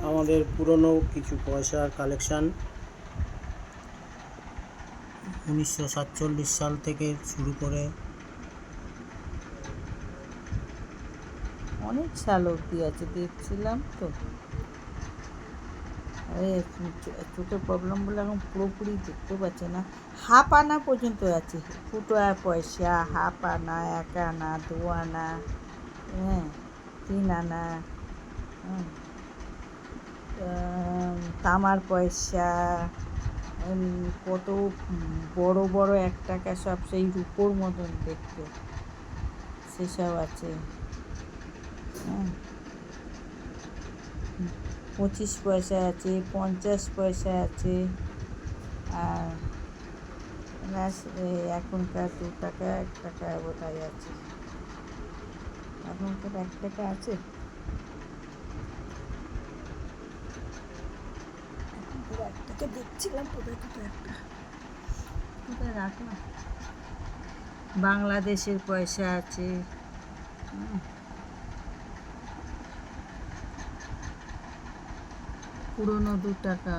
আমাদের পুরনো কিছু পয়সার কালেকশান 1947 সাল থেকে শুরু করে অনেক সাল অবধি আছে, দেখছিলাম তো। আরে চোখের প্রবলেম বলে এখন পুরোপুরি দেখতে পাচ্ছে না। হাফ আনা পর্যন্ত আছে, ফুটো পয়সা, হাফ আনা, 1 আনা, 2 আনা, হ্যাঁ, 3 আনা, তামার পয়সা, কত বড় বড় 1 টাকা, সব সেই রূপোর মতন দেখতে, সেসব আছে। 25 পয়সা আছে, 50 পয়সা আছে। আর এখনকার 2 টাকা, 1 টাকা বোধহয় আছে। এখনকার 1 টাকা আছে, এখনকার 1 টাকা দেখছিলাম, কোথায় কোথায় একটা কোথায় রাখলাম। বাংলাদেশের পয়সা আছে, পুরনো 2 টাকা।